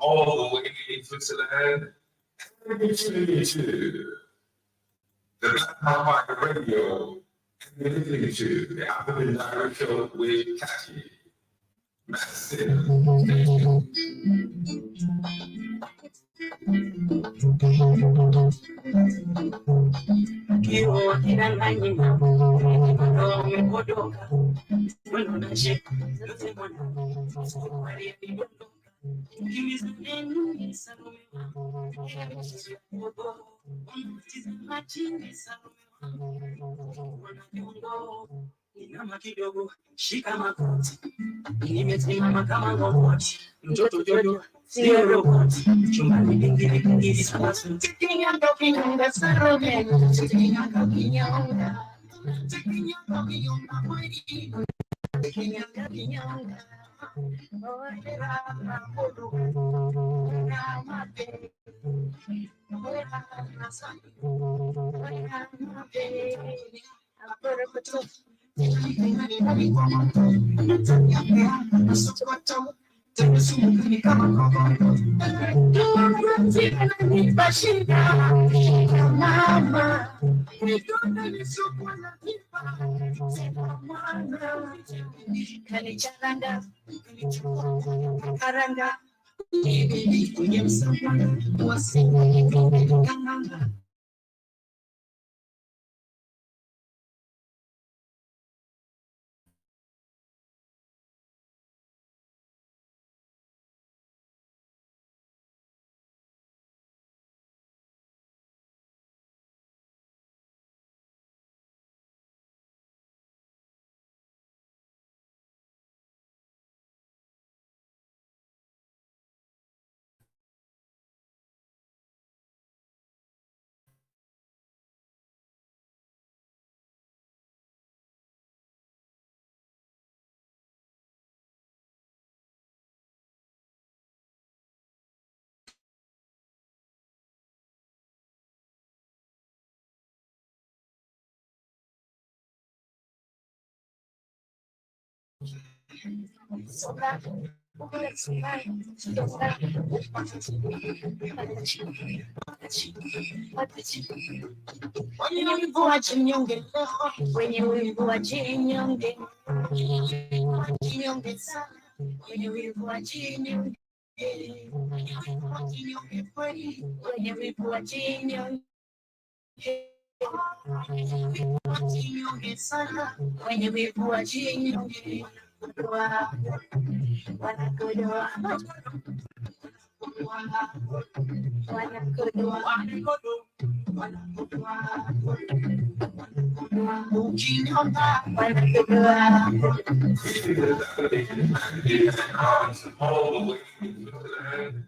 All the way in Switzerland, listening to the Black Radio, and listening to the African Direct Show with Catchy. Massive. Shika makoti, nimesimama kama ngongoti, mtoto jojo sio roboti, chumbani pingine pingine sabasu, tikinyanga kinyonga sarome, tikinyanga kinyonga, tikinyanga kinyonga kweli, tikinyanga kinyonga, oera mabodo, na mabe, oera nasani, oera mabe, apere kutu. Wenye wivu wa chinyonge, wenye wivu wa chinyonge, chinyonge sana, wenye wivu wa chinyonge, wenye wivu wa chinyonge kweli, wenye wivu wa chinyonge. Chinyonge sana, wenye wivu wa chinyonge, wanakodoa, ukinyonga, wanakodoa. All the way in Switzerland,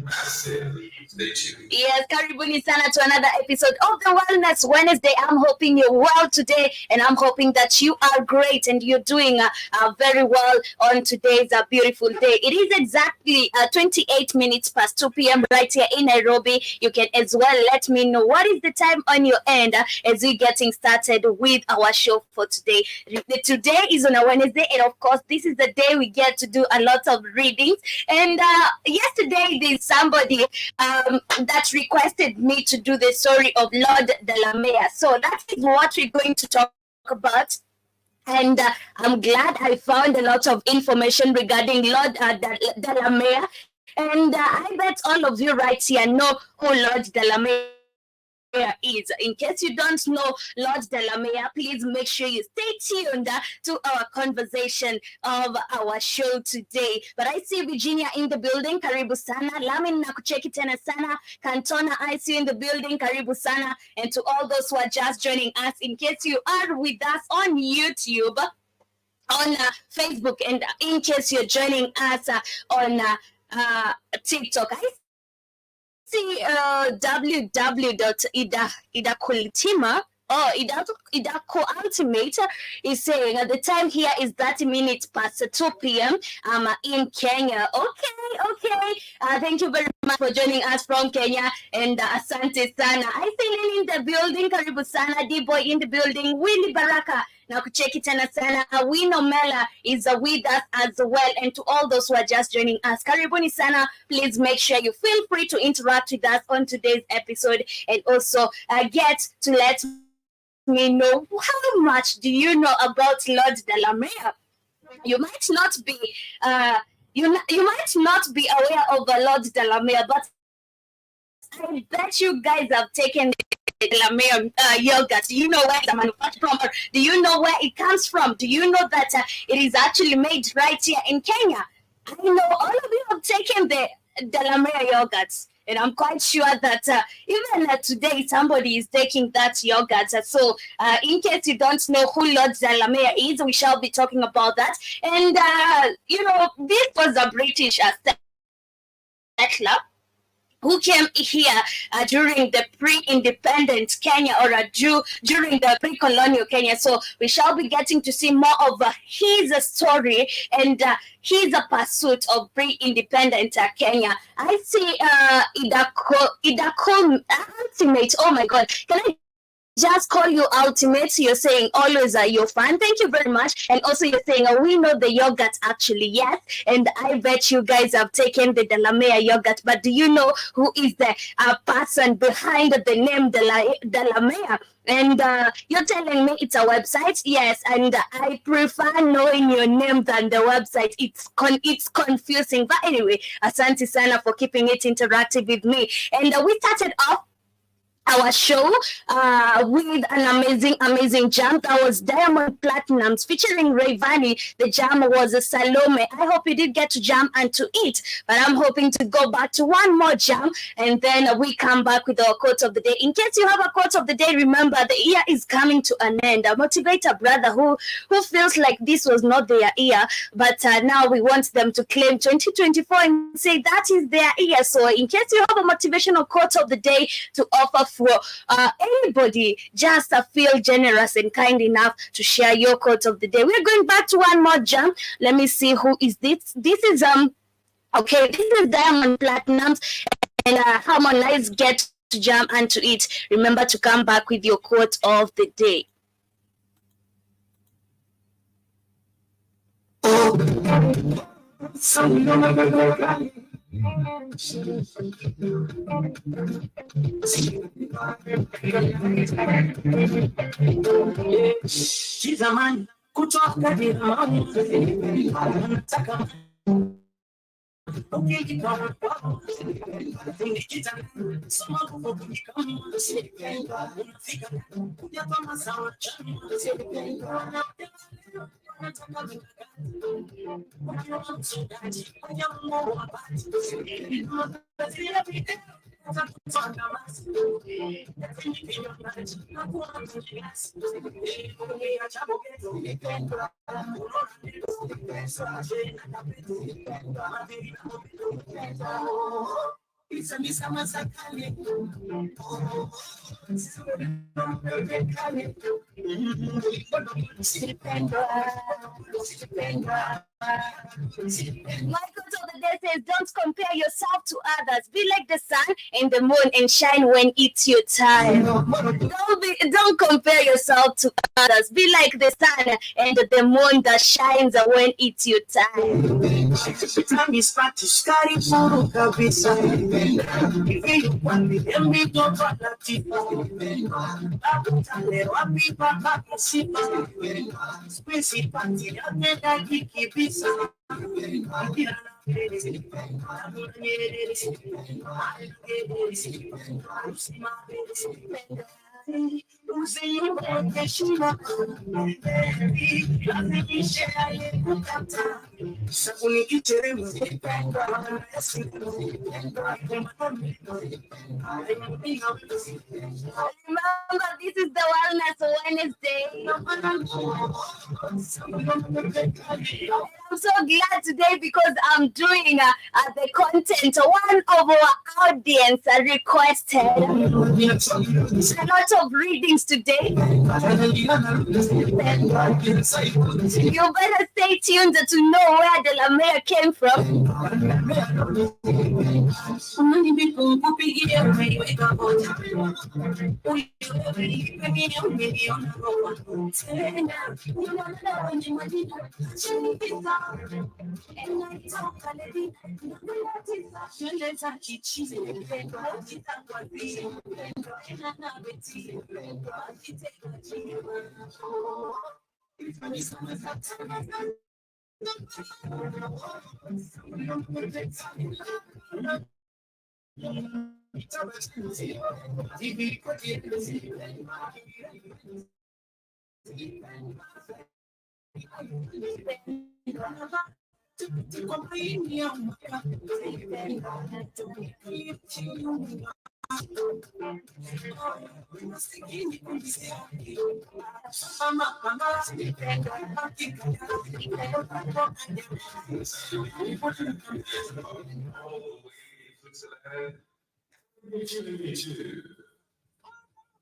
Massive. Stay tuned. Yes, karibuni sana to another episode of the Wellness Wednesday. I'm hoping you're well today, and I'm hoping that you are great and you're doing very well on today's beautiful day. It is exactly 28 minutes past 2 p.m. right here in Nairobi. You can as well let me know what is the time on your end as we're getting started with our show for today. Today is on a Wednesday, and of course, this is the day we get to do a lot of readings. And yesterday, there's somebody that requested me to do the story of Lord Delamere. So that is what we're going to talk about. And I'm glad I found a lot of information regarding Lord Delamere. And I bet all of you right here know who Lord Delamere is. In case you don't know Lord Delamere, please make sure you stay tuned to our conversation of our show today. But I see Virginia in the building, karibu sana. Lamin nakucheki tena sana. Cantona, I see you in the building, karibu sana. And to all those who are just joining us, in case you are with us on YouTube, on Facebook, and in case you're joining us on TikTok, I see www.idakulitima or Idako Ultimate is saying the time here is 30 minutes past 2 p.m. In Kenya. Okay. Thank you very much for joining us from Kenya, and asante sana. I see Lily in the building, karibu sana. D-Boy in the building, Willy Baraka. Now kucheki tena sana. Awino Mela is with us as well, and to all those who are just joining us, karibuni sana. Please make sure you feel free to interact with us on today's episode, and also get to let me know how much do you know about Lord Delamere. You might not be you might not be aware of Lord Delamere, but I bet you guys have taken Delamere yogurt. Do you know where it's manufactured from? Or do you know where it comes from? Do you know that it is actually made right here in Kenya? I know all of you have taken the Delamere yogurts, and I'm quite sure that even today somebody is taking that yogurt. So in case you don't know who Lord Delamere is, we shall be talking about that. And, this was a British settler who came here during the pre-independent Kenya, or during the pre-colonial Kenya. So we shall be getting to see more of his story and his pursuit of pre-independent Kenya. I see Idako Ultimate. Oh my God. Can I just call you Ultimate? You're saying always you're fun. Thank you very much. And also you're saying we know the yogurt actually. Yes. And I bet you guys have taken the Delamere yogurt. But do you know who is the person behind the name Delamere? And you're telling me it's a website? Yes, and I prefer knowing your name than the website. It's confusing. But anyway, asante sana for keeping it interactive with me. And we started off our show with an amazing jam. That was Diamond Platinums featuring Rayvani. The jam was a Salome. I hope you did get to jam and to eat, but I'm hoping to go back to one more jam, and then we come back with our quote of the day. In case you have a quote of the day, remember the year is coming to an end. Motivate a brother who feels like this was not their year, but now we want them to claim 2024 and say that is their year. So in case you have a motivational quote of the day to offer for anybody, just feel generous and kind enough to share your quote of the day. We're going back to one more jam. Let me see who is this. This is this is Diamond Platinums, and Harmonize Get to Jam and to Eat. Remember to come back with your quote of the day. She's a man, kutoka Delamere. Michael of the day says, don't compare yourself to others. Be like the sun and the moon and shine when it's your time. Don't compare yourself to others. Be like the sun and the moon that shines when it's your time. Remember, this is the Wellness Wednesday. I'm so glad today because I'm doing the content. One of our audience requested a lot of readings today. You better stay tuned to know where Delamere came from.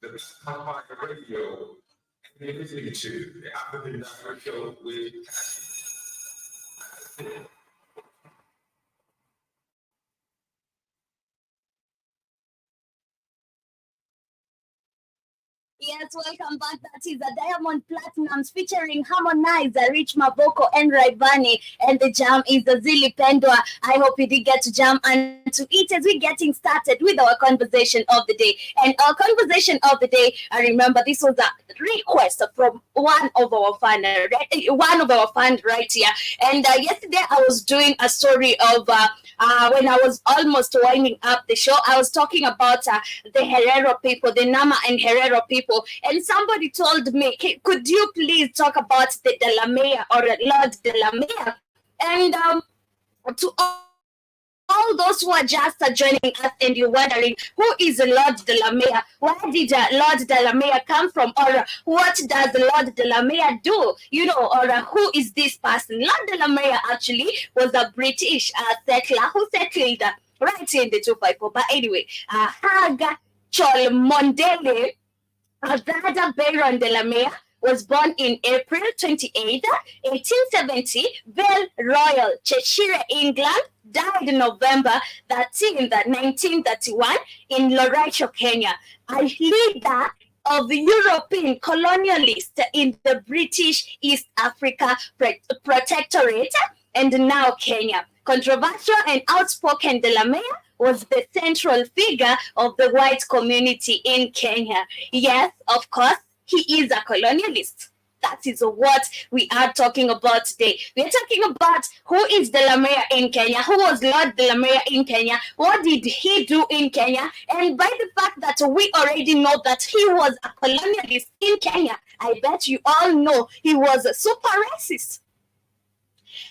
The Empire Radio, and you're listening to the African Network Show with Yes, welcome back. That is the Diamond Platinums featuring Harmonizer, Rich Maboko, and Raivani. And the jam is the Zili Pendwa. I hope you did get to jam and to eat as we're getting started with our conversation of the day. And our conversation of the day, I remember this was a request from one of our fans right here. And yesterday I was doing a story of when I was almost winding up the show. I was talking about the Herero people, the Nama and Herero people. And somebody told me, could you please talk about the Delamere or Lord Delamere? And to all those who are just joining us and you're wondering, who is Lord Delamere? Where did Lord Delamere come from? Or what does Lord Delamere do? You know, or who is this person? Lord Delamere actually was a British settler who settled right here in the 254. But anyway, Haga Chol Mondele Azada Baron Delamere was born in April 28, 1870, Belle Royal, Cheshire, England, died in November 13, 1931 in Laredo, Kenya. A leader of European colonialists in the British East Africa Protectorate and now Kenya. Controversial and outspoken, Delamere was the central figure of the white community in Kenya. Yes, of course, he is a colonialist. That is what we are talking about today. We are talking about who is Delamere in Kenya, who was Lord Delamere in Kenya, what did he do in Kenya, and by the fact that we already know that he was a colonialist in Kenya, I bet you all know he was a super racist.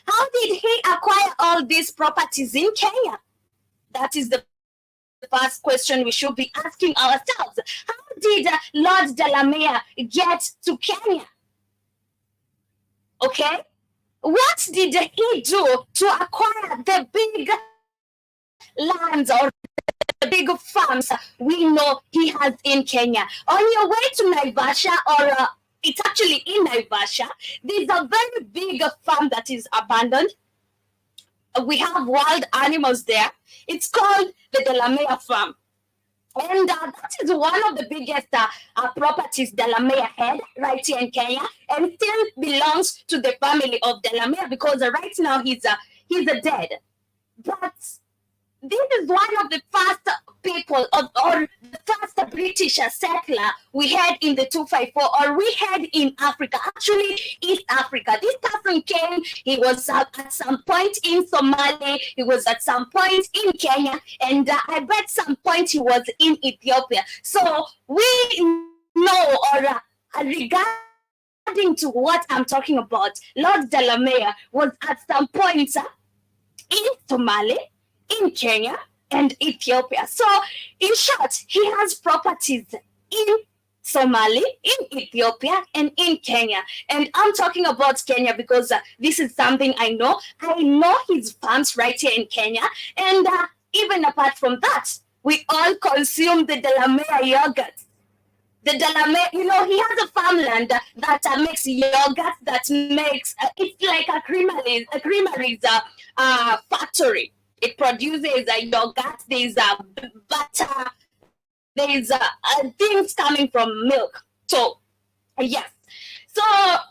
How did he acquire all these properties in Kenya? That is the first question we should be asking ourselves. How did Lord Delamere get to Kenya? Okay? What did he do to acquire the big lands or the big farms we know he has in Kenya? On your way to Naivasha, or it's actually in Naivasha, there's a very big farm that is abandoned. We have wild animals there. It's called the Delamere farm. And that is one of the biggest properties Delamere had right here in Kenya, and still belongs to the family of Delamere because right now he's dead. But this is one of the first people or the first British settler we had in the 254, or we had in Africa, actually East Africa. This person came, he was at some point in Somalia, he was at some point in Kenya, and I bet some point he was in Ethiopia. So we know, or regarding to what I'm talking about, Lord Delamere was at some point in Somalia, in Kenya, and Ethiopia. So, in short, he has properties in Somalia, in Ethiopia, and in Kenya. And I'm talking about Kenya because this is something I know. I know his farms right here in Kenya. And even apart from that, we all consume the Delamere yogurt. The Delamere, he has a farmland that makes yogurt, that makes, it's like a creamery's factory. It produces yogurt, there's butter, there's things coming from milk. So, yes. So,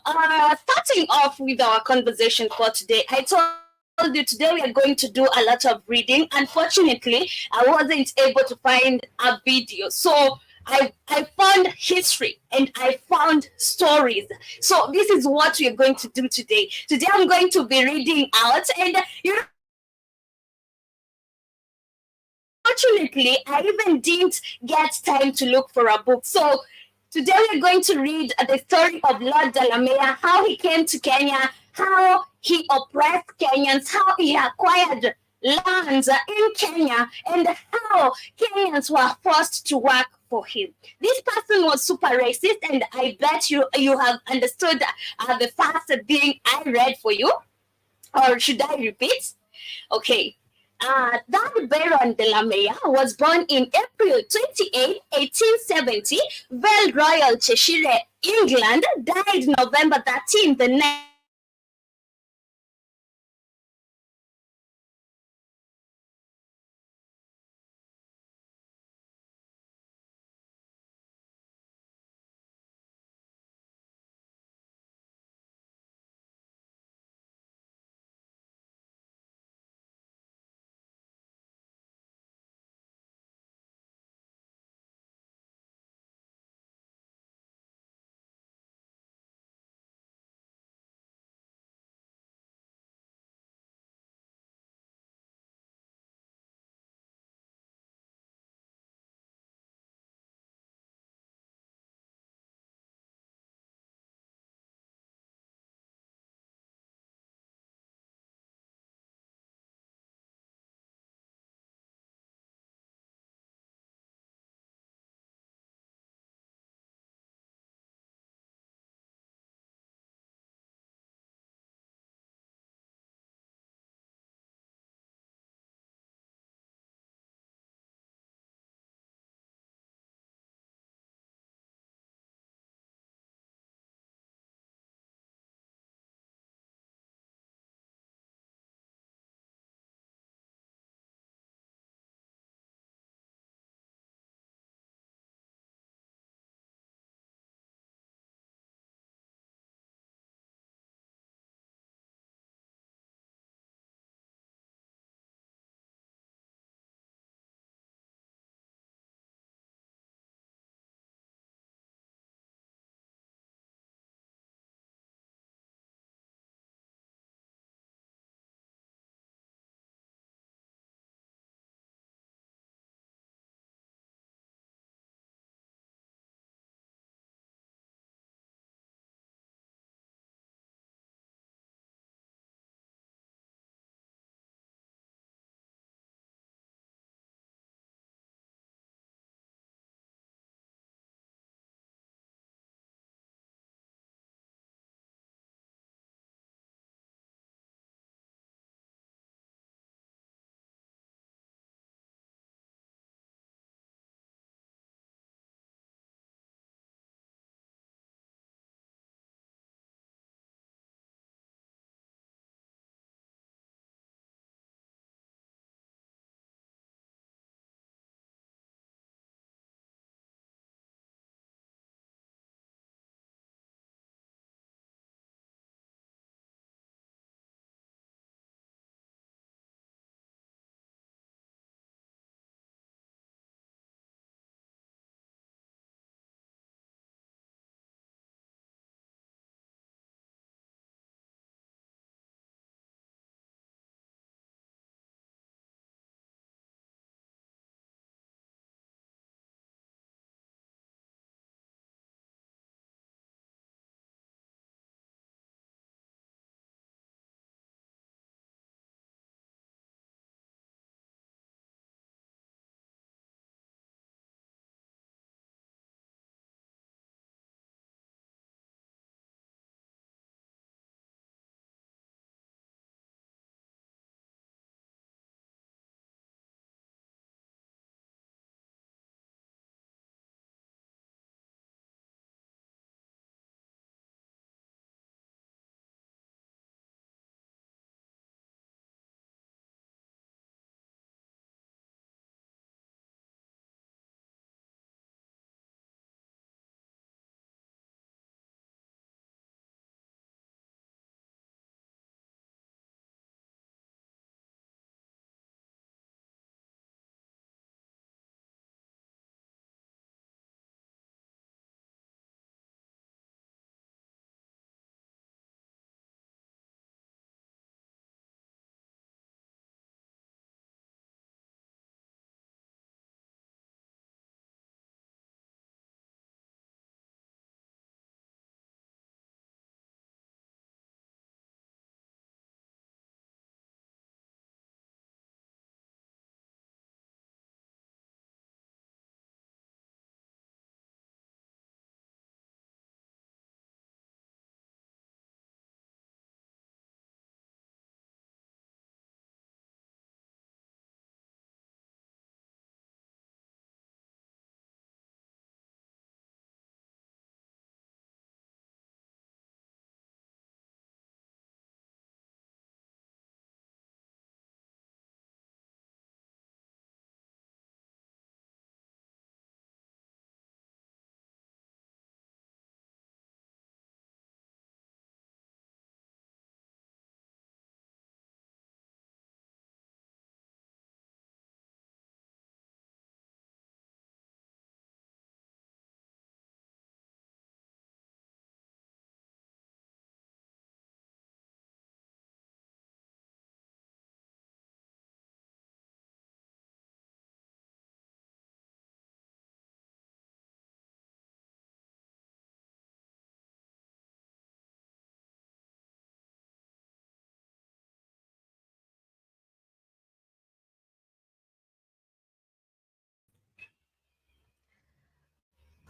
starting off with our conversation for today, I told you today we are going to do a lot of reading. Unfortunately, I wasn't able to find a video. So, I found history and I found stories. So this is what we are going to do today. Today I'm going to be reading out, and unfortunately, I even didn't get time to look for a book. So today we're going to read the story of Lord Delamere, how he came to Kenya, how he oppressed Kenyans, how he acquired lands in Kenya, and how Kenyans were forced to work for him. This person was super racist, and I bet you have understood the first thing I read for you. Or should I repeat? Okay. That Baron Delamere was born in April 28, 1870, Vale Royal, Cheshire, England, died November 13, the next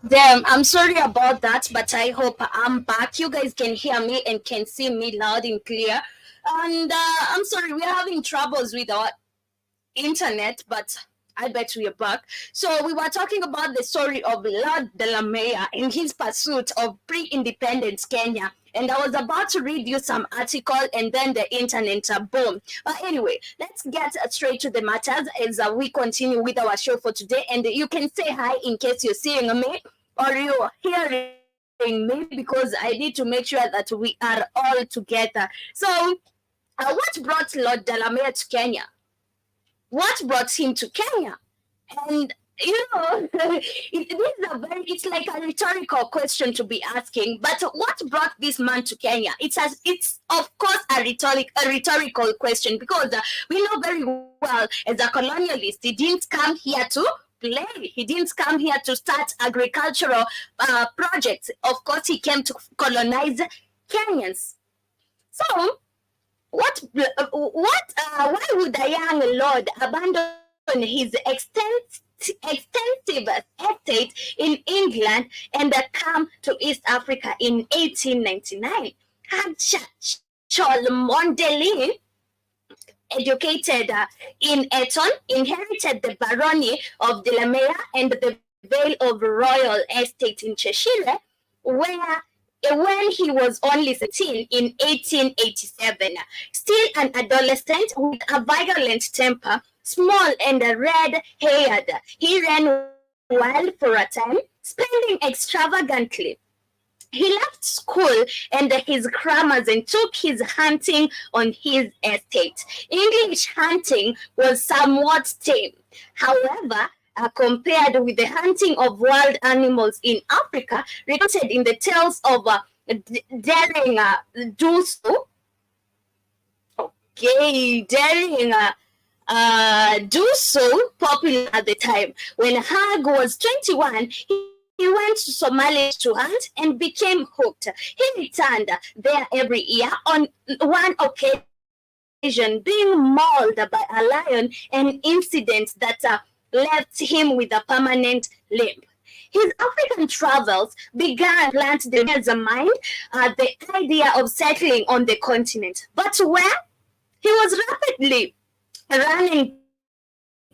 Damn, I'm sorry about that, but I hope I'm back. You guys can hear me and can see me loud and clear. And I'm sorry, we're having troubles with our internet, but I bet we are back. So we were talking about the story of Lord Delamere in his pursuit of pre-independence Kenya. And I was about to read you some article, and then the internet boom. But anyway, let's get straight to the matters as we continue with our show for today. And you can say hi in case you're seeing me or you're hearing me, because I need to make sure that we are all together. So, what brought Lord Delamere to Kenya? What brought him to Kenya? And it's like a rhetorical question to be asking. But what brought this man to Kenya? It's of course a rhetorical question, because we know very well, as a colonialist, he didn't come here to play. He didn't come here to start agricultural projects. Of course, he came to colonize Kenyans. So why would a young lord abandon his extensive estate in England and come to East Africa in 1899? Had Cholmondeley, educated in Eton, inherited the barony of Delamere and the Vale of Royal Estate in Cheshire, where when he was only 17 in 1887, still an adolescent with a violent temper, small and red-haired, he ran wild for a time, spending extravagantly. He left school and his crammers and took his hunting on his estate. English hunting was somewhat tame. However, compared with the hunting of wild animals in Africa, recounted in the tales of daring Duso. Okay, daring Duso, popular at the time. When Hag was 21, he went to Somalia to hunt and became hooked. He returned there every year, on one occasion being mauled by a lion, an incident that left him with a permanent limp. His African travels began to plant the mind the idea of settling on the continent. But where? He was rapidly running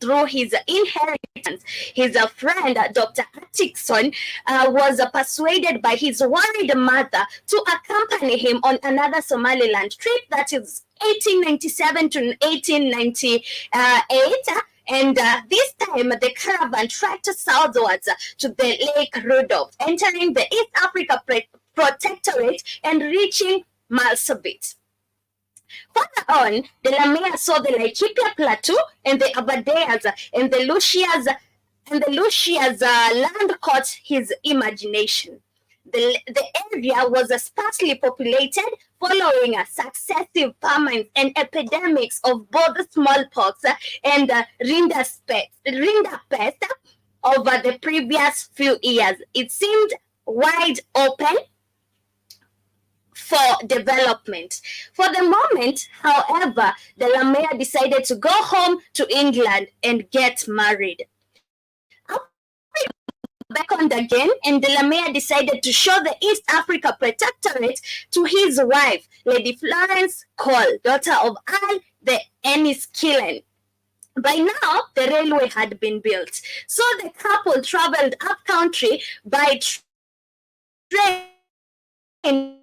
through his inheritance. His friend, Dr. Atkinson, was persuaded by his worried mother to accompany him on another Somaliland trip, that is 1897 to 1898. And this time, the caravan trekked southwards to the Lake Rudolph, entering the East Africa Protectorate and reaching Marsabit. Further on, Delamere saw the Laikipia Plateau and the Aberdares and the Lucias land caught his imagination. The area was sparsely populated following successive famines and epidemics of both smallpox and rinderpest over the previous few years. It seemed wide open for development. For the moment, however, Delamere decided to go home to England and get married. Beckoned again, and Delamere decided to show the East Africa Protectorate to his wife, Lady Florence Cole, daughter of Earl the Enniskillen. By now, the railway had been built, so the couple traveled up country by train in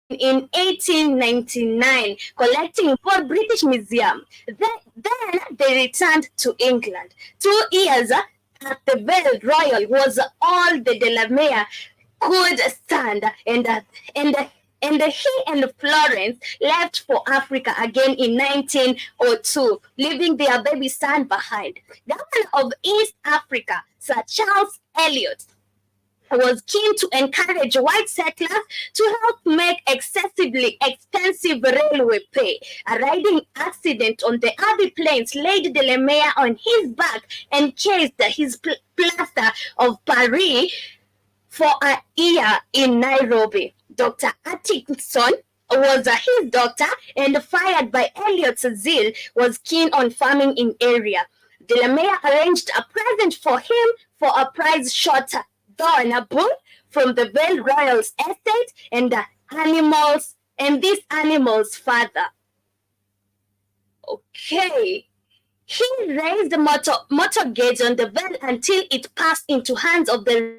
1899, collecting for British Museum. Then they returned to England. 2 years at the Vale Royal was all the Delamere could stand, and he and Florence left for Africa again in 1902, leaving their baby son behind. Governor of East Africa, Sir Charles Eliot, was keen to encourage white settlers to help make excessively expensive railway pay. A riding accident on the Abbey Plains laid Delamere on his back and cased his plaster of Paris for a year in Nairobi. Dr. Atkinson was his doctor, and fired by Eliot's zeal, was keen on farming in area. Delamere arranged a present for him for a price short Dawn, a bull from the Vale Royals estate, and the animals, and this animal's father. Okay. He raised the mortgage on the well until it passed into hands of the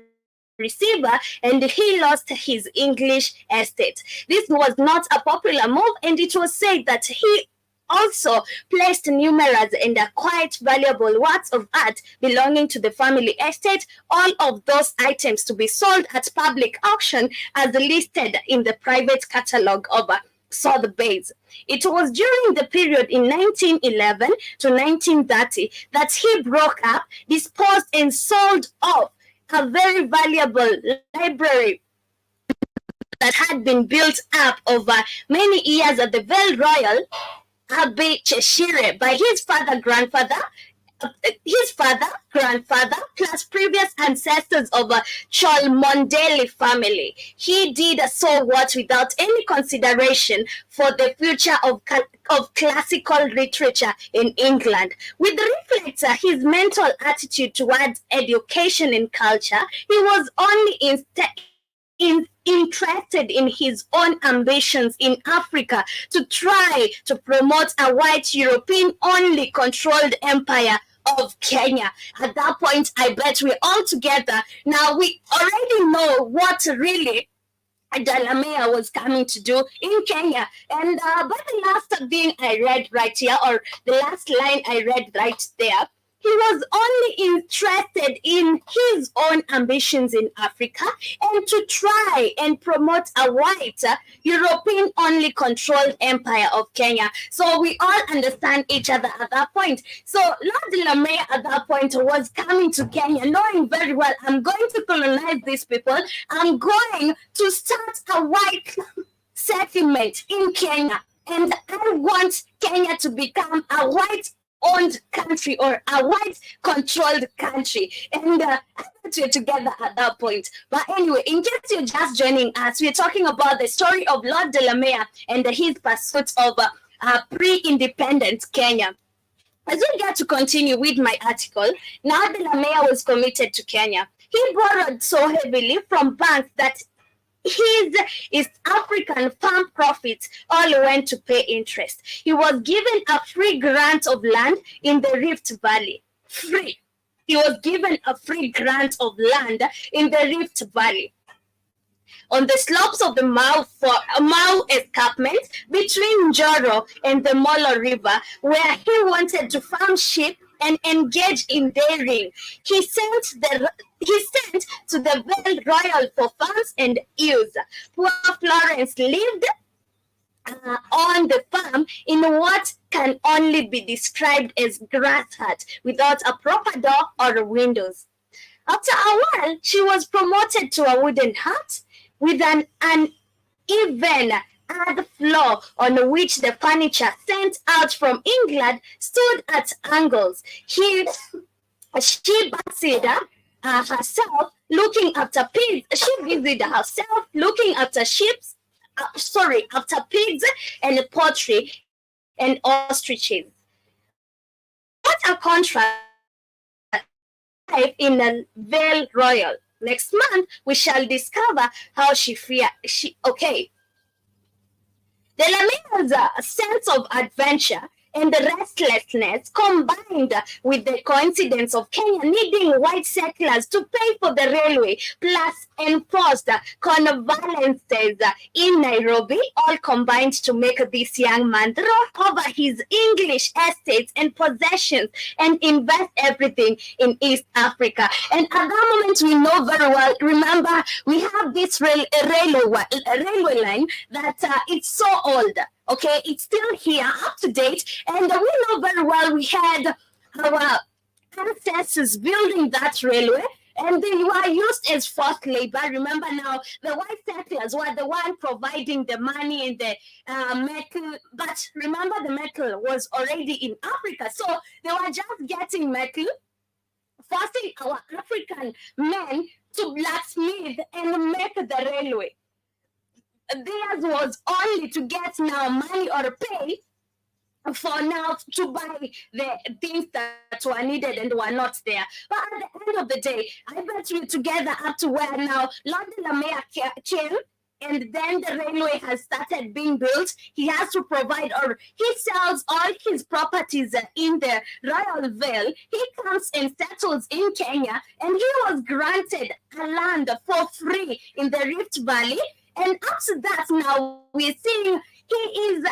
receiver and he lost his English estate. This was not a popular move, and it was said that he also placed numerous and quite valuable works of art belonging to the family estate, all of those items to be sold at public auction as listed in the private catalogue of Sotheby's. It was during the period in 1911 to 1930 that he broke up, disposed and sold off a very valuable library that had been built up over many years at the Vale Royal Abbey, Cheshire, by his grandfather, plus previous ancestors of a Cholmondeley family. He did so what without any consideration for the future of classical literature in England. With reflects his mental attitude towards education and culture, he was only interested in his own ambitions in Africa to try to promote a white European-only controlled empire of Kenya. At that point, I bet we're all together. Now, we already know what really Delamere was coming to do in Kenya. And but the last thing I read right here, or the last line I read right there, he was only interested in his own ambitions in Africa and to try and promote a white European-only controlled empire of Kenya. So we all understand each other at that point. So Lord Delamere at that point was coming to Kenya, knowing very well, I'm going to colonize these people. I'm going to start a white settlement in Kenya. And I want Kenya to become a white owned country or a white controlled country. And I thought we're together at that point. But anyway, in case you're just joining us, we're talking about the story of Lord Delamere and his pursuit of pre-independent Kenya. As we get to continue with my article, now Delamere was committed to Kenya. He borrowed so heavily from banks that his East African farm profits all went to pay interest. He was given a free grant of land in the Rift Valley. Free. He was given a free grant of land in the Rift Valley, on the slopes of the Mau escarpment between Njoro and the Molo River, where he wanted to farm sheep and engage in dairying. He sent to the Vale Royal for farms and ewes. Poor Florence lived on the farm in what can only be described as grass hut without a proper door or windows. After a while, she was promoted to a wooden hut with an uneven earth floor on which the furniture sent out from England stood at angles. She busied herself looking after pigs. She busied herself looking after after pigs and poultry and ostriches. What a contrast in the Vale Royal. Next month, we shall discover how Delamere's sense of adventure and the restlessness combined with the coincidence of Kenya needing white settlers to pay for the railway plus enforced conveyances in Nairobi all combined to make this young man throw over his English estates and possessions and invest everything in East Africa. And at that moment, we know very well, remember, we have this railway line that it's so old. Okay, it's still here, up to date, and we know very well we had our ancestors building that railway, and they were used as forced labor. Remember now, the white settlers were the one providing the money and the metal, but remember the metal was already in Africa, so they were just getting metal, forcing our African men to blacksmith and make the railway. Theirs was only to get now money or pay for now to buy the things that were needed and were not there. But at the end of the day, I bet you together up to where now Lord Delamere came, and then the railway has started being built. He has to provide, or he sells all his properties in the Royal Vale. He comes and settles in Kenya, and he was granted a land for free in the Rift Valley. And up to that, now we're seeing he is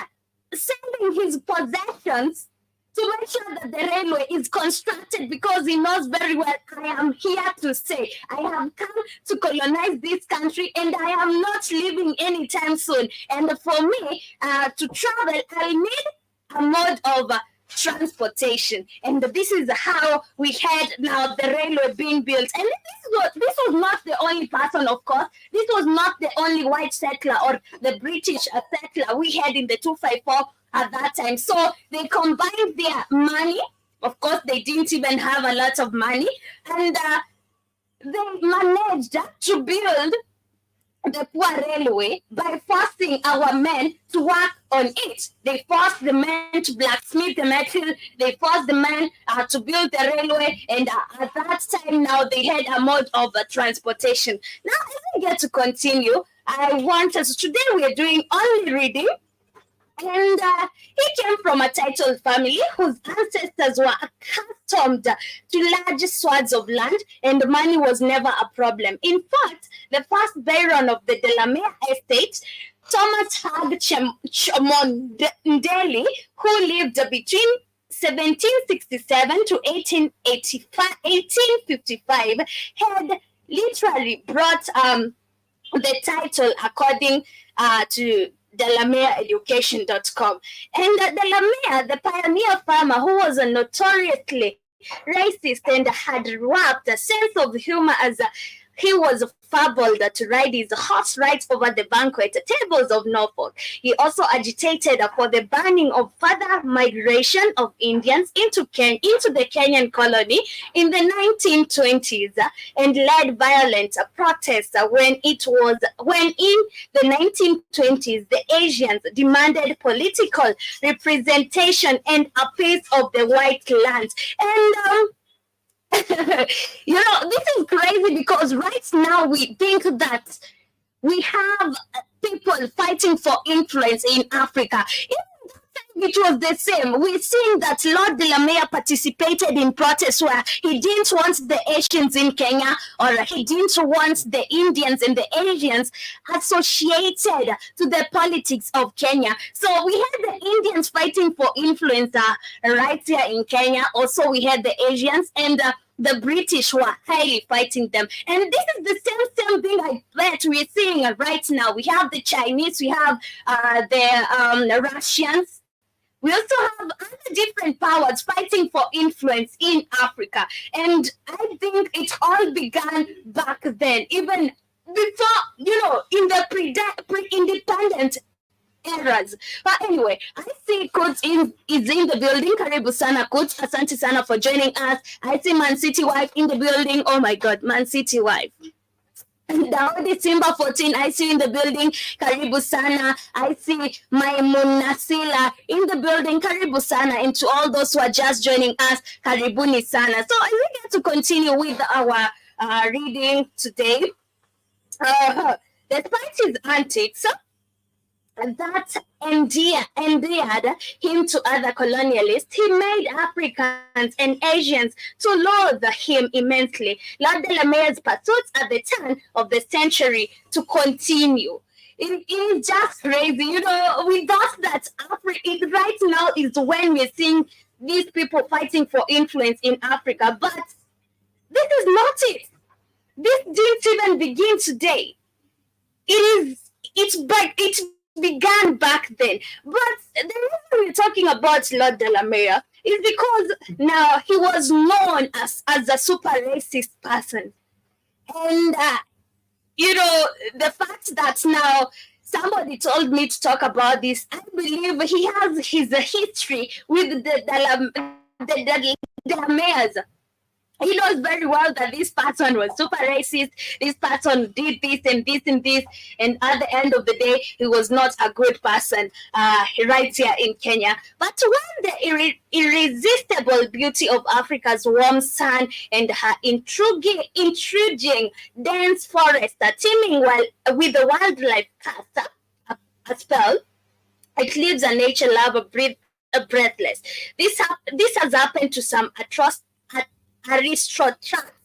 selling his possessions to make sure that the railway is constructed, because he knows very well, I am here to stay. I have come to colonize this country and I am not leaving anytime soon. And for me to travel, I need a mode of transportation. And this is how we had now the railway being built. And this was not the only person, of course. This was not the only white settler or the British settler we had in the 254 at that time. So they combined their money. Of course, they didn't even have a lot of money. And they managed to build the poor railway by forcing our men to work on it. They forced the men to blacksmith the metal. They forced the men to build the railway. And at that time now, they had a mode of transportation. Now, as we get to continue, I want us, today we are doing only reading. And he came from a titled family whose ancestors were accustomed to large swaths of land, and money was never a problem. In fact, the first baron of the Delamere estate, Thomas Hag Chomondeli, who lived between 1767 to 1855, had literally brought the title according to DelamereEducation.com. And Delamere, the pioneer farmer who was a notoriously racist and had wrapped a sense of humor as he was fabled to ride his horse right over the banquet tables of Norfolk. He also agitated for the banning of further migration of Indians into the Kenyan colony in the 1920s, and led violent protests when in the 1920s the Asians demanded political representation and a piece of the white land. And this is crazy, because right now we think that we have people fighting for influence in Africa. It was the same. We're seeing that Lord Delamere participated in protests where he didn't want the Asians in Kenya, or he didn't want the Indians and the Asians associated to the politics of Kenya. So we had the Indians fighting for influence right here in Kenya. Also, we had the Asians, and the British were highly fighting them. And this is the same thing I bet we're seeing right now. We have the Chinese, we have the Russians. We also have other different powers fighting for influence in Africa. And I think it all began back then, even before, in the pre-independent eras. But anyway, I see Coach is in the building. Karibu sana Coach. Asante sana for joining us. I see Man City wife in the building. Oh my God, Man City wife. Daudi Simba 14, I see you in the building. Karibu sana. I see my Munasila in the building. Karibu sana. And to all those who are just joining us, Karibuni sana. So we get to continue with our reading today. Despite his antics that endeared him to other colonialists, he made Africans and Asians to loathe him immensely. Lord Delamere's pursuits at the turn of the century to continue. It is just crazy, we thought that Africa right now is when we're seeing these people fighting for influence in Africa, but this is not it. This didn't even begin today. It began back then. But the reason we're talking about Lord Delamere is because now he was known as a super racist person. And, the fact that now somebody told me to talk about this, I believe he has his history with the Delameres. he knows very well that this person was super racist. This person did this and this and this, and at the end of the day, he was not a good person. Right here in Kenya, but when the irresistible beauty of Africa's warm sun and her intriguing dense forest, teeming with the wildlife cast a spell, it leaves a nature lover breathless. This has happened to some aristocrats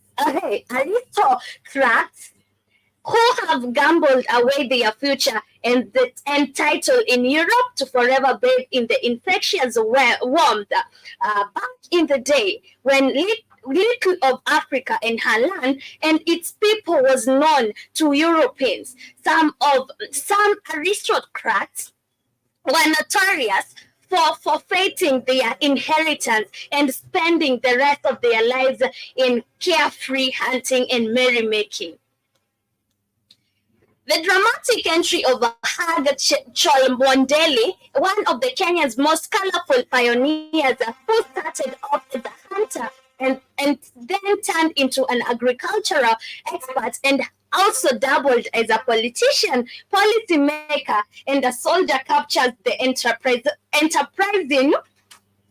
who have gambled away their future and title in Europe to forever bathe in the infectious warmth. Back in the day, when little of Africa and her land and its people was known to Europeans, some aristocrats were notorious for forfeiting their inheritance and spending the rest of their lives in carefree hunting and merrymaking. The dramatic entry of Haga Cholmondeli, one of the Kenya's most colorful pioneers who started off as a hunter and then turned into an agricultural expert and also dabbled as a politician, policymaker, and a soldier, captures the enterprising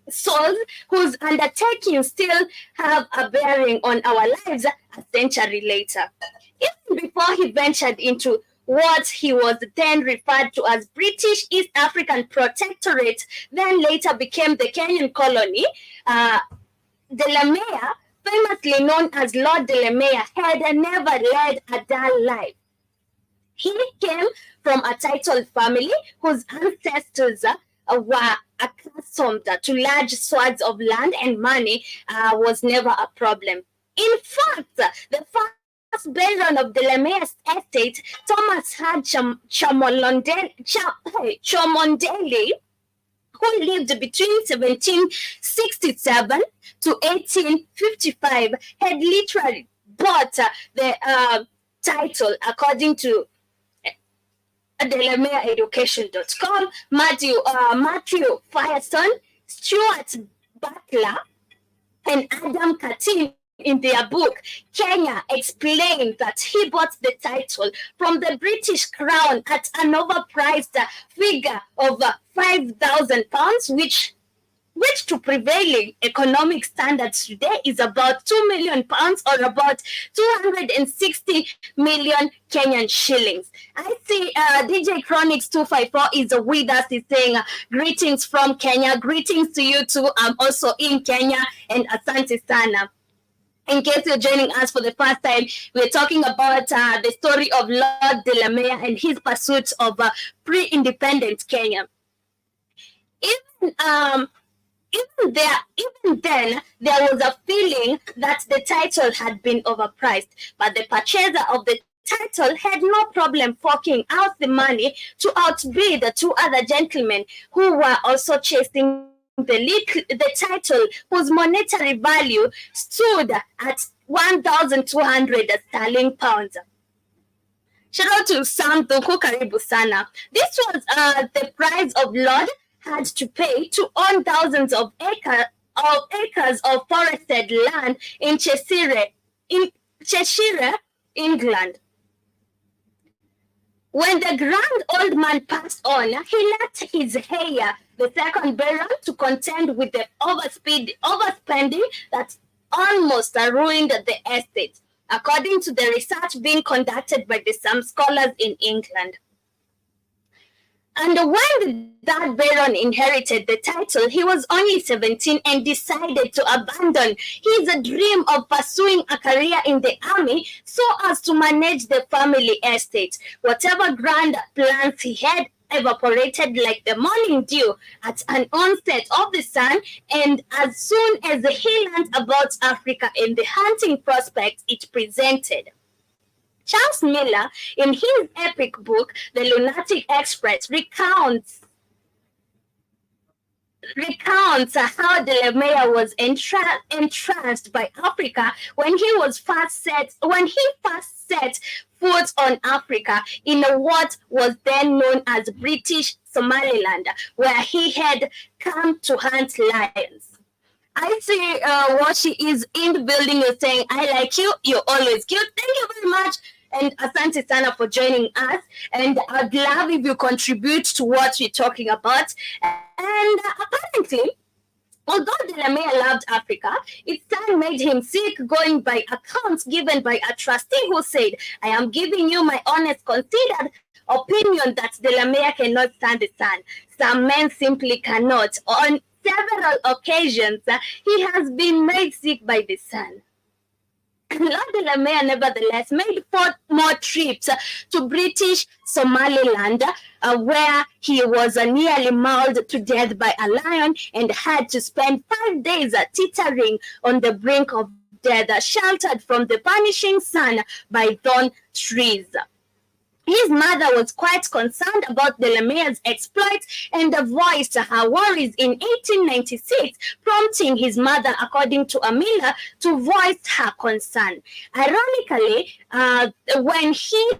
souls whose undertakings still have a bearing on our lives a century later. Even before he ventured into what he was then referred to as British East African Protectorate, then later became the Kenyan colony, Delamere, famously known as Lord Delamere, had never led a dull life. He came from a titled family whose ancestors were accustomed to large swaths of land, and money was never a problem. In fact, the first baron of Delamere's estate, Thomas had Cholmondeli, who lived between 1767 to 1855, had literally bought the title, according to DelamereEducation.com. Matthew Firestone, Stuart Butler, and Adam Katin, in their book, Kenya, explained that he bought the title from the British Crown at an overpriced figure of £5,000, which to prevailing economic standards today is about £2 million or about 260 million Kenyan shillings. I see DJ Chronics 254 is with us. He's saying greetings from Kenya. Greetings to you too. I'm also in Kenya, and asante sana. In case you're joining us for the first time, we're talking about the story of Lord Delamere and his pursuit of pre-independent Kenya. Even then, there was a feeling that the title had been overpriced, but the purchaser of the title had no problem forking out the money to outbid the two other gentlemen who were also chasing the title, whose monetary value stood at 1,200 sterling pounds. Shout out to Sam Tuku, karibu sana. This was the price of Lord had to pay to own thousands of acres of forested land in Cheshire, England. When the grand old man passed on, he left his heir, the second baron, to contend with the overspending that almost ruined the estate, according to the research being conducted by some scholars in England. And when that baron inherited the title, he was only 17 and decided to abandon his dream of pursuing a career in the army so as to manage the family estate. Whatever grand plans he had evaporated like the morning dew at an onset of the sun, and as soon as he learned about Africa and the hunting prospects it presented. Charles Miller, in his epic book, The Lunatic Express, recounts how Delamere was entranced by Africa when he first set foot on Africa in what was then known as British Somaliland, where he had come to hunt lions. I see what she is in the building is saying, I like you, you're always cute. Thank you very much. And asante sana for joining us. And I'd love if you contribute to what we're talking about. And apparently, although Delamere loved Africa, its son made him sick, going by accounts given by a trustee who said, I am giving you my honest, considered opinion that Delamere cannot stand the sun. Some men simply cannot. On several occasions, he has been made sick by the sun. Lord Delamere nevertheless made 4 more trips to British Somaliland, where he was nearly mauled to death by a lion and had to spend 5 days teetering on the brink of death, sheltered from the punishing sun by thorn trees. His mother was quite concerned about Delamere's exploits and voiced her worries in 1896, prompting his mother, according to Amila, to voice her concern. Ironically, when he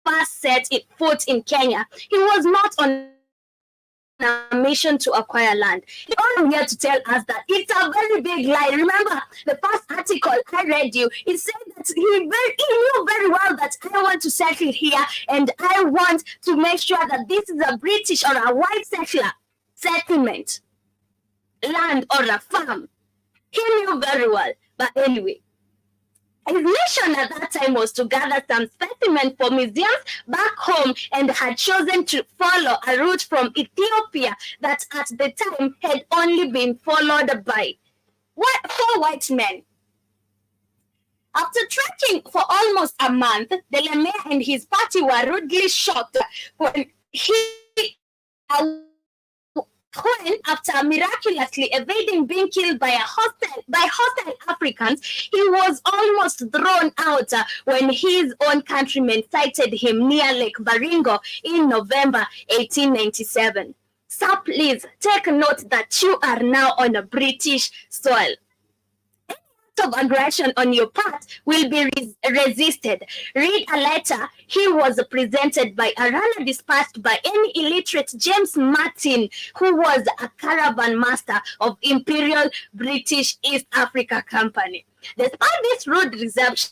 first set foot in Kenya, he was not on a mission to acquire land. He only here to tell us that it's a very big lie. Remember, the first article I read you, it said that he knew very well that I want to settle here and I want to make sure that this is a British or a white settler settlement, land or a farm. He knew very well. But anyway, his mission at that time was to gather some specimens for museums back home and had chosen to follow a route from Ethiopia that at the time had only been followed by 4 white men. After trekking for almost a month, Delamere and his party were rudely shocked when after miraculously evading being killed by hostile Africans, he was almost thrown out when his own countrymen sighted him near Lake Baringo in November 1897. So please take note that you are now on a British soil. Of aggression on your part will be resisted. Read a letter he was presented by a runner dispatched by any illiterate James Martin, who was a caravan master of Imperial British East Africa Company. Despite this rude reception,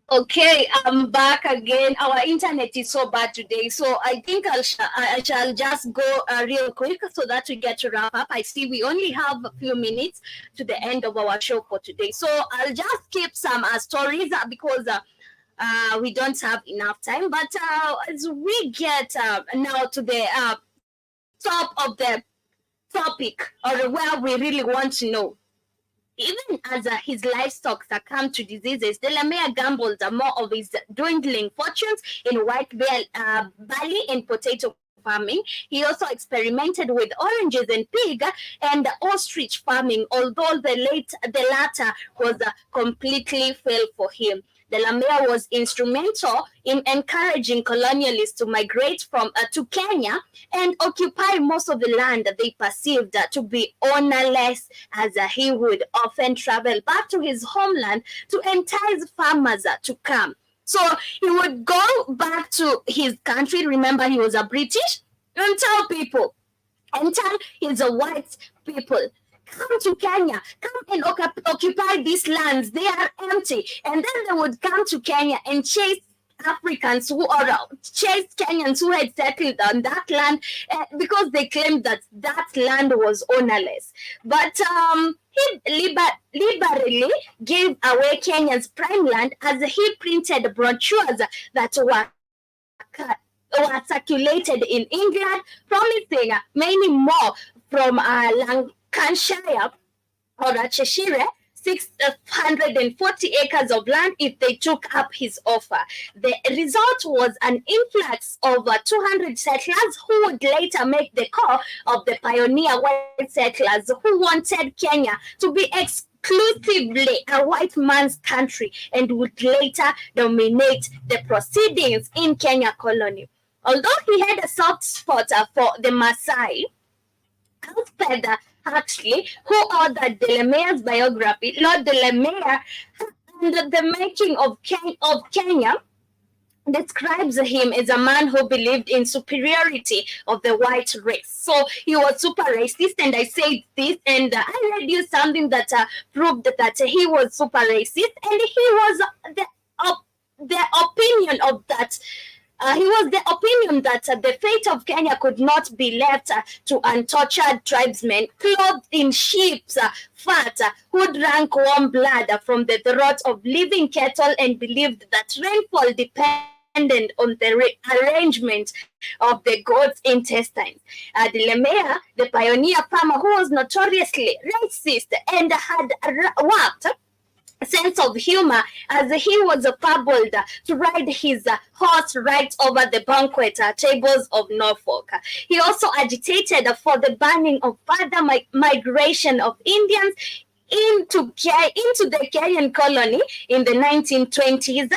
Okay, I'm back again. Our internet is so bad today, so I think I shall just go real quick so that we get to wrap up. I see we only have a few minutes to the end of our show for today, so I'll just keep some stories because we don't have enough time. But as we get now to the top of the topic, or where we really want to know. Even as his livestock succumbed to diseases, Delamere gambled more of his dwindling fortunes in barley and potato farming. He also experimented with oranges and pig and ostrich farming, although the latter was completely failed for him. Delamere was instrumental in encouraging colonialists to migrate to Kenya and occupy most of the land that they perceived to be ownerless, as he would often travel back to his homeland to entice farmers to come. So he would go back to his country. Remember, he was a British, and tell his white people, come to Kenya, come and occupy these lands. They are empty. And then they would come to Kenya and chase Africans chase Kenyans who had settled on that land because they claimed that that land was ownerless. But he liberally gave away Kenya's prime land as he printed brochures that were circulated in England, promising many more from Lancashire or Cheshire 640 acres of land if they took up his offer. The result was an influx of 200 settlers who would later make the core of the pioneer white settlers who wanted Kenya to be exclusively a white man's country and would later dominate the proceedings in Kenya colony. Although he had a soft spot for the Maasai, Alfred Huxley, who authored Delamere's biography, Lord Delamere, and the making of Kenya, describes him as a man who believed in superiority of the white race. So he was super racist, and I said this, and I read you something that proved that he was super racist, and he was the opinion of that. He was the opinion that the fate of Kenya could not be left to untortured tribesmen clothed in sheep's fat who drank warm blood from the throat of living cattle and believed that rainfall depended on the arrangement of the goat's intestines. Delamere, the pioneer farmer who was notoriously racist and had worked sense of humor as he was fabled to ride his horse right over the banquet tables of Norfolk. He also agitated for the banning of further migration of Indians into the Kenyan colony in the 1920s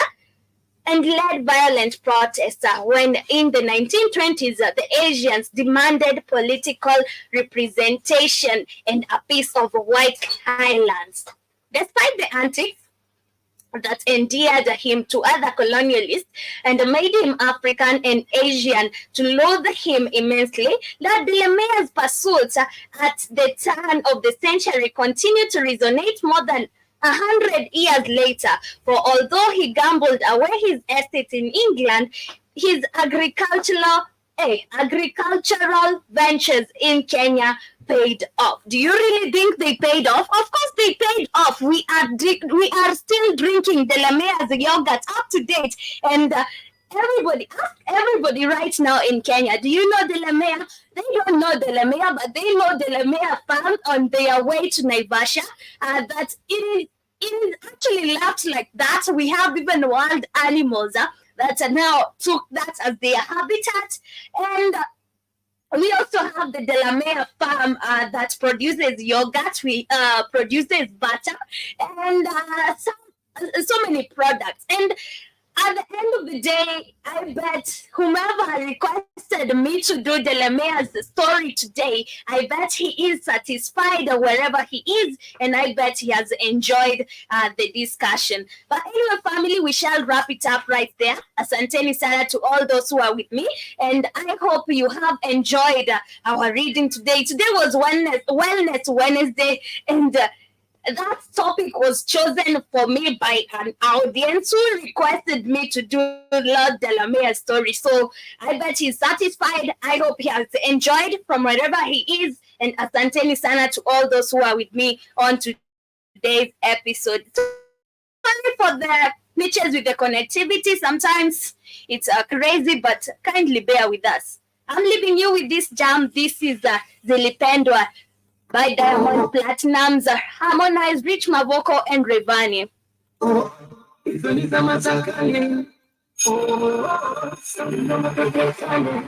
and led violent protests when in the 1920s the Asians demanded political representation and a piece of white highlands. Despite the antics that endeared him to other colonialists and made him African and Asian to loathe him immensely, that Delamere's pursuits at the turn of the century continued to resonate more than 100 years later. For although he gambled away his estate in England, his agricultural ventures in Kenya paid off. Do you really think they paid off? Of course they paid off. We are still drinking Delamere's yogurt up to date, and everybody right now in Kenya, do you know Delamere? They don't know Delamere, but they know Delamere found on their way to Naivasha that it is actually left like that. We have even wild animals that now took that as their habitat, and we also have the Delamere farm that produces yogurt, produces butter, and so many products. And at the end of the day, I bet whomever requested me to do Delamere's story today, I bet he is satisfied wherever he is, and I bet he has enjoyed the discussion. But anyway, family, we shall wrap it up right there. Asanteni sana to all those who are with me, and I hope you have enjoyed our reading today. Today was Wellness Wednesday, and that topic was chosen for me by an audience who requested me to do Lord Delamere story. So I bet he's satisfied. I hope he has enjoyed from wherever he is. And asanteni sana to all those who are with me on today's episode. Sorry for the glitches with the connectivity. Sometimes it's crazy, but kindly bear with us. I'm leaving you with this jam. This is Zilipendwa by Diamond Platinum's harmonized Rich Mavoko and Revani. Oh, hizo ni zama za kale. Oh, zama za kale.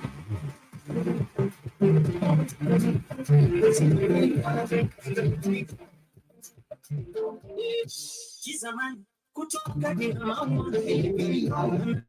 Kizamani kutoka Delamere.